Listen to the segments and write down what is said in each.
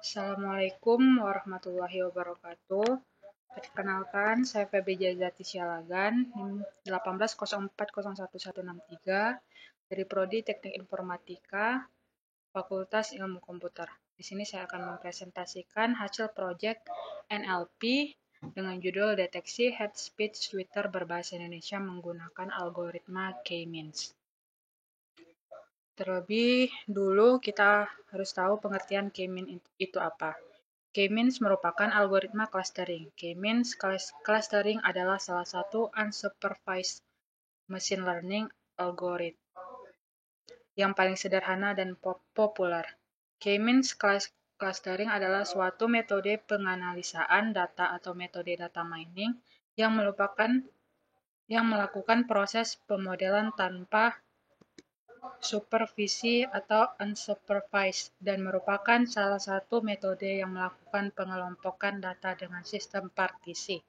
Assalamualaikum warahmatullahi wabarakatuh. Perkenalkan, saya Feby Jazati Sialagan, NIM 1804011163 dari Prodi Teknik Informatika, Fakultas Ilmu Komputer. Di sini saya akan mempresentasikan hasil proyek NLP dengan judul Deteksi Hate Speech Twitter berbahasa Indonesia menggunakan algoritma K-means. Terlebih dulu kita harus tahu pengertian K-means itu apa. K-means merupakan algoritma clustering. K-means clustering adalah salah satu unsupervised machine learning algorithm yang paling sederhana dan populer. K-means clustering adalah suatu metode penganalisaan data atau metode data mining yang melakukan proses pemodelan tanpa supervisi atau unsupervised dan merupakan salah satu metode yang melakukan pengelompokan data dengan sistem partisi.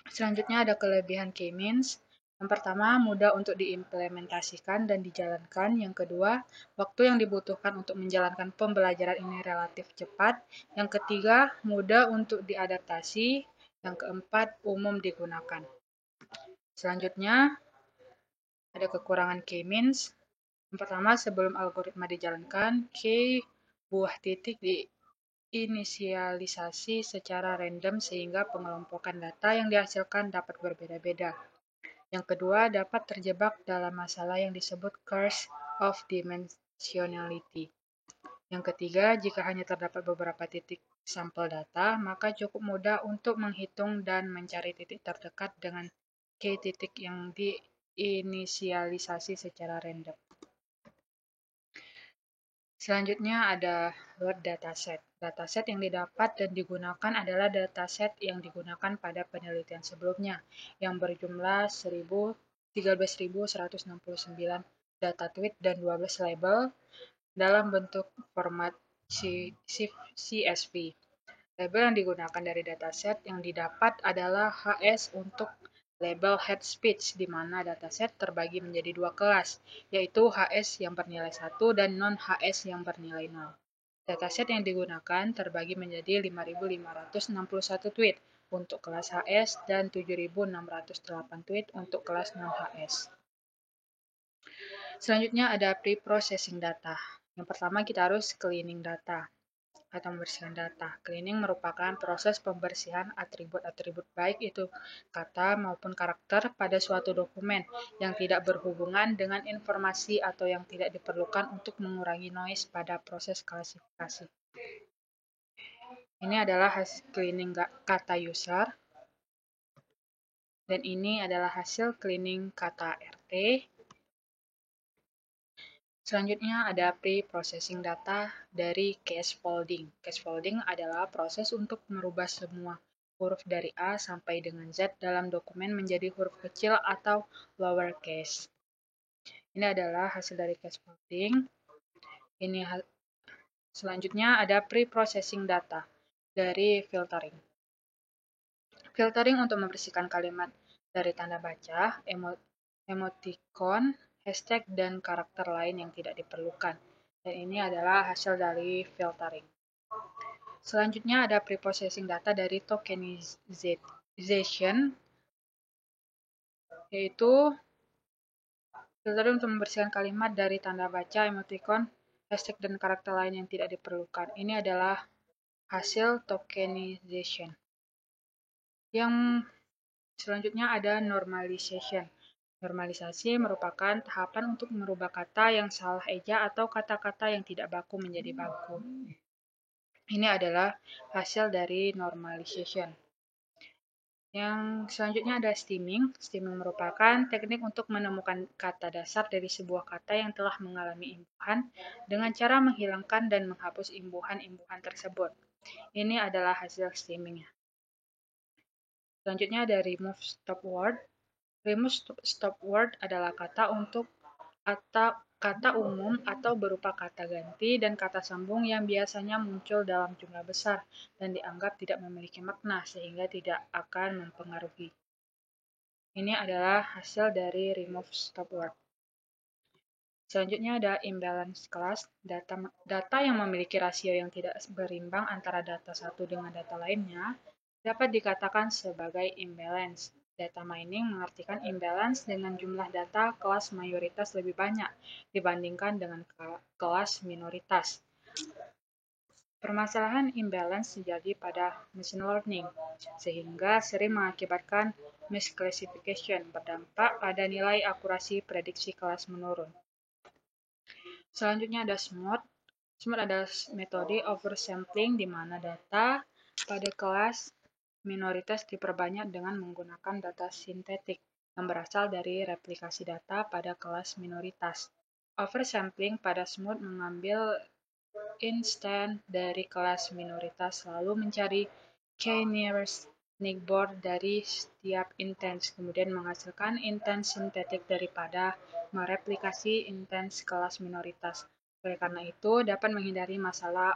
Selanjutnya ada kelebihan K-means. Yang pertama, mudah untuk diimplementasikan dan dijalankan. Yang kedua, waktu yang dibutuhkan untuk menjalankan pembelajaran ini relatif cepat. Yang ketiga, mudah untuk diadaptasi. Yang keempat, umum digunakan. Selanjutnya, ada kekurangan K-means. Yang pertama, sebelum algoritma dijalankan, buah titik diinisialisasi secara random sehingga pengelompokan data yang dihasilkan dapat berbeda-beda. Yang kedua, dapat terjebak dalam masalah yang disebut curse of dimensionality. Yang ketiga, jika hanya terdapat beberapa titik sampel data, maka cukup mudah untuk menghitung dan mencari titik terdekat dengan titik yang diinisialisasi secara random. Selanjutnya ada word dataset. Dataset yang didapat dan digunakan adalah dataset yang digunakan pada penelitian sebelumnya, yang berjumlah 13.169 data tweet dan 12 label dalam bentuk format CSV. Label yang digunakan dari dataset yang didapat adalah HS untuk label head speech, di mana dataset terbagi menjadi dua kelas, yaitu HS yang bernilai 1 dan non-HS yang bernilai 0. Dataset yang digunakan terbagi menjadi 5.561 tweet untuk kelas HS dan 7.608 tweet untuk kelas non-HS. Selanjutnya ada pre-processing data. Yang pertama kita harus cleaning data atau membersihkan data. Cleaning merupakan proses pembersihan atribut-atribut baik itu kata maupun karakter pada suatu dokumen yang tidak berhubungan dengan informasi atau yang tidak diperlukan untuk mengurangi noise pada proses klasifikasi. Ini adalah hasil cleaning kata user. Dan ini adalah hasil cleaning kata RT. Selanjutnya ada pre-processing data dari casefolding. Casefolding adalah proses untuk merubah semua huruf dari A sampai dengan Z dalam dokumen menjadi huruf kecil atau lowercase. Ini adalah hasil dari casefolding. Selanjutnya ada pre-processing data dari filtering. Filtering untuk membersihkan kalimat dari tanda baca, emoticon, hashtag, dan karakter lain yang tidak diperlukan. Dan ini adalah hasil dari filtering. Selanjutnya ada preprocessing data dari tokenization, yaitu filtering untuk membersihkan kalimat dari tanda baca, emoticon, hashtag, dan karakter lain yang tidak diperlukan. Ini adalah hasil tokenization. Yang selanjutnya ada normalization. Normalisasi merupakan tahapan untuk merubah kata yang salah eja atau kata-kata yang tidak baku menjadi baku. Ini adalah hasil dari normalization. Yang selanjutnya ada stemming. Stemming merupakan teknik untuk menemukan kata dasar dari sebuah kata yang telah mengalami imbuhan dengan cara menghilangkan dan menghapus imbuhan-imbuhan tersebut. Ini adalah hasil stemmingnya. Selanjutnya ada remove stop word. Remove stop word adalah kata untuk kata umum atau berupa kata ganti dan kata sambung yang biasanya muncul dalam jumlah besar dan dianggap tidak memiliki makna sehingga tidak akan mempengaruhi. Ini adalah hasil dari remove stop word. Selanjutnya ada imbalance class, data yang memiliki rasio yang tidak berimbang antara data satu dengan data lainnya dapat dikatakan sebagai imbalance. Data mining mengartikan imbalance dengan jumlah data kelas mayoritas lebih banyak dibandingkan dengan kelas minoritas. Permasalahan imbalance terjadi pada machine learning, sehingga sering mengakibatkan misclassification berdampak pada nilai akurasi prediksi kelas menurun. Selanjutnya ada smooth. Smooth adalah metode oversampling di mana data pada kelas minoritas diperbanyak dengan menggunakan data sintetik yang berasal dari replikasi data pada kelas minoritas. Oversampling pada smooth mengambil instan dari kelas minoritas lalu mencari k-nearest neighbor dari setiap intens, kemudian menghasilkan intens sintetik daripada mereplikasi intens kelas minoritas. Oleh karena itu, dapat menghindari masalah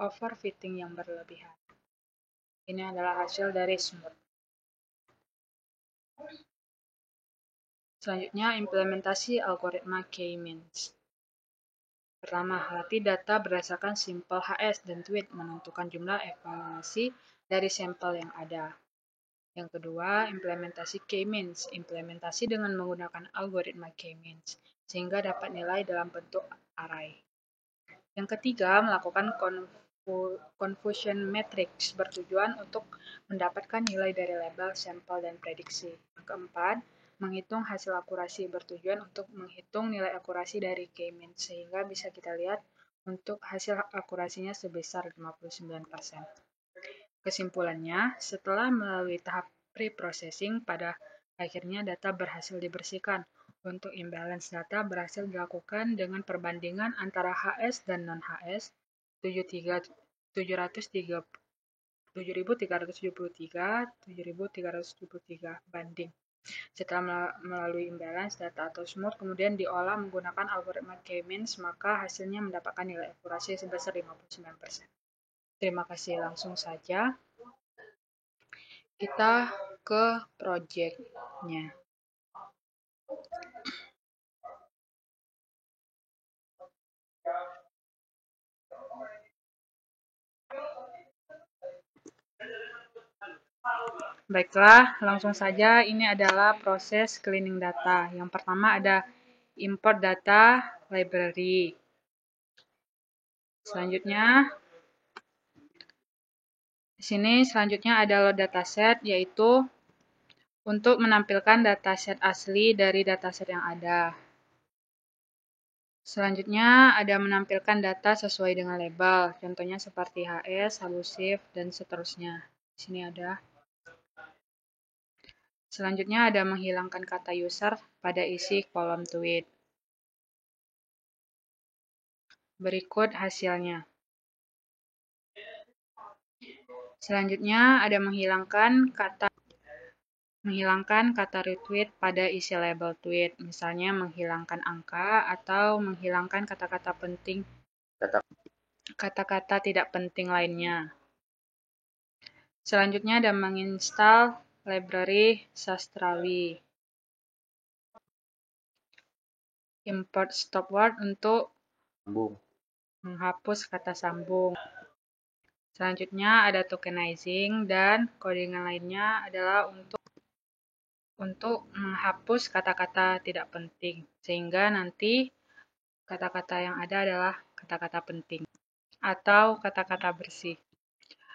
overfitting yang berlebihan. Ini adalah hasil dari smooth. Selanjutnya, implementasi algoritma K-means. Pertama, latih data berdasarkan simple HS dan tweet menentukan jumlah evaluasi dari sampel yang ada. Yang kedua, implementasi K-means. Implementasi dengan menggunakan algoritma K-means, sehingga dapat nilai dalam bentuk array. Yang ketiga, melakukan confusion matrix bertujuan untuk mendapatkan nilai dari label, sampel, dan prediksi. Yang keempat, menghitung hasil akurasi bertujuan untuk menghitung nilai akurasi dari K-means, sehingga bisa kita lihat untuk hasil akurasinya sebesar 59%. Kesimpulannya, setelah melalui tahap pre-processing, pada akhirnya data berhasil dibersihkan. Untuk imbalance data berhasil dilakukan dengan perbandingan antara HS dan non-HS 7.373 banding. Setelah melalui imbalance data atau smooth kemudian diolah menggunakan algoritma K-means, maka hasilnya mendapatkan nilai akurasi sebesar 59%. Terima kasih, langsung saja kita ke project-nya. Baiklah, langsung saja ini adalah proses cleaning data. Yang pertama ada import data library. Selanjutnya, di sini selanjutnya ada load dataset, yaitu untuk menampilkan dataset asli dari dataset yang ada. Selanjutnya ada menampilkan data sesuai dengan label, contohnya seperti HS, Halusif, dan seterusnya. Di sini ada. Selanjutnya ada menghilangkan kata user pada isi kolom tweet. Berikut hasilnya. Selanjutnya ada menghilangkan kata retweet pada isi label tweet, misalnya menghilangkan angka atau menghilangkan kata-kata tidak penting lainnya. Selanjutnya ada menginstal library Sastrawi. Import stop word untuk menghapus kata sambung. Selanjutnya ada tokenizing dan codingan lainnya adalah untuk menghapus kata-kata tidak penting, sehingga nanti kata-kata yang ada adalah kata-kata penting atau kata-kata bersih.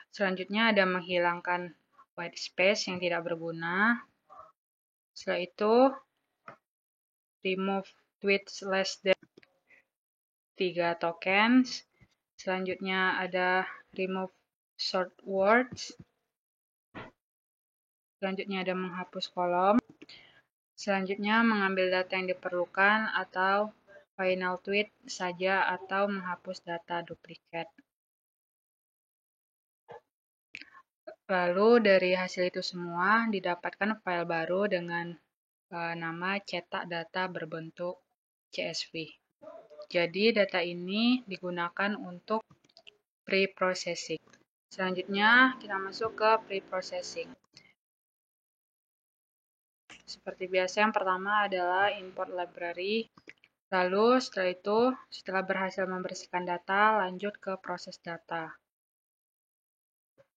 Selanjutnya ada menghilangkan white space yang tidak berguna. Setelah itu, remove tweets less than 3 tokens. Selanjutnya ada remove short words. Selanjutnya ada menghapus kolom. Selanjutnya mengambil data yang diperlukan atau final tweet saja atau menghapus data duplikat. Lalu dari hasil itu semua didapatkan file baru dengan nama cetak data berbentuk CSV. Jadi data ini digunakan untuk pre-processing. Selanjutnya kita masuk ke pre-processing. Seperti biasa yang pertama adalah import library. Lalu setelah itu, setelah berhasil membersihkan data, lanjut ke proses data.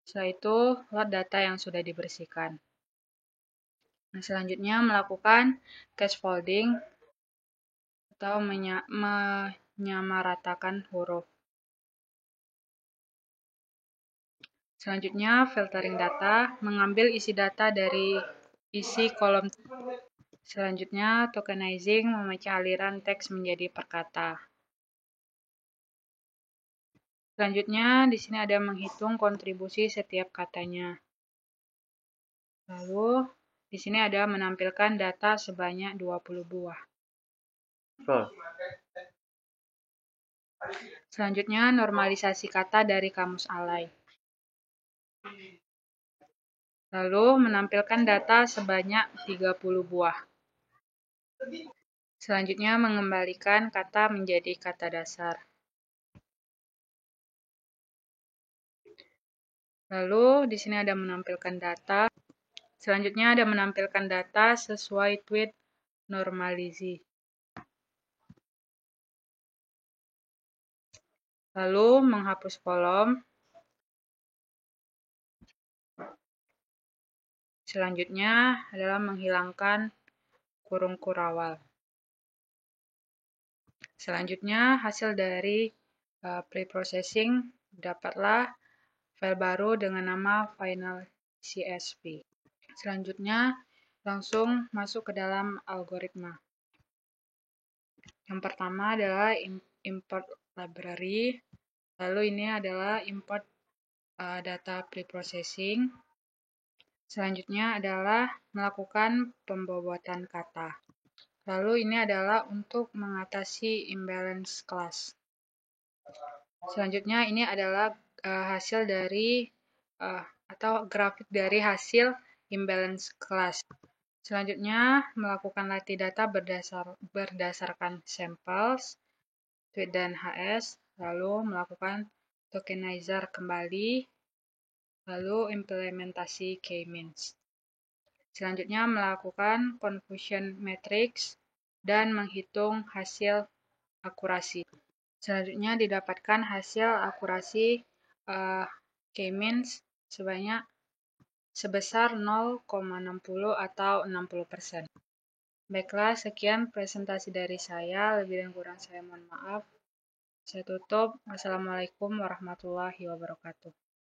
Setelah itu, load data yang sudah dibersihkan. Nah, selanjutnya melakukan scaffolding atau menyamaratakan huruf. Selanjutnya, filtering data, mengambil isi data dari isi kolom. Selanjutnya, tokenizing, memecah aliran teks menjadi perkata. Selanjutnya, di sini ada menghitung kontribusi setiap katanya. Lalu, di sini ada menampilkan data sebanyak 20 buah. Selanjutnya, normalisasi kata dari kamus alay. Lalu, menampilkan data sebanyak 30 buah. Selanjutnya, mengembalikan kata menjadi kata dasar. Lalu, di sini ada menampilkan data. Selanjutnya, ada menampilkan data sesuai tweet normalisasi. Lalu, menghapus kolom. Selanjutnya adalah menghilangkan kurung kurawal. Selanjutnya, hasil dari pre-processing dapatlah file baru dengan nama final CSV. Selanjutnya, langsung masuk ke dalam algoritma. Yang pertama adalah import library. Lalu ini adalah import data pre-processing. Selanjutnya adalah melakukan pembobotan kata. Lalu ini adalah untuk mengatasi imbalance class. Selanjutnya ini adalah hasil dari atau grafik dari hasil imbalance class. Selanjutnya melakukan latih data berdasarkan samples, tweet dan HS, lalu melakukan tokenizer kembali, lalu implementasi k-means. Selanjutnya melakukan confusion matrix dan menghitung hasil akurasi. Selanjutnya didapatkan hasil akurasi k-means sebesar 0,60 atau 60%. Baiklah, sekian presentasi dari saya. Lebih dan kurang saya mohon maaf. Saya tutup. Wassalamualaikum warahmatullahi wabarakatuh.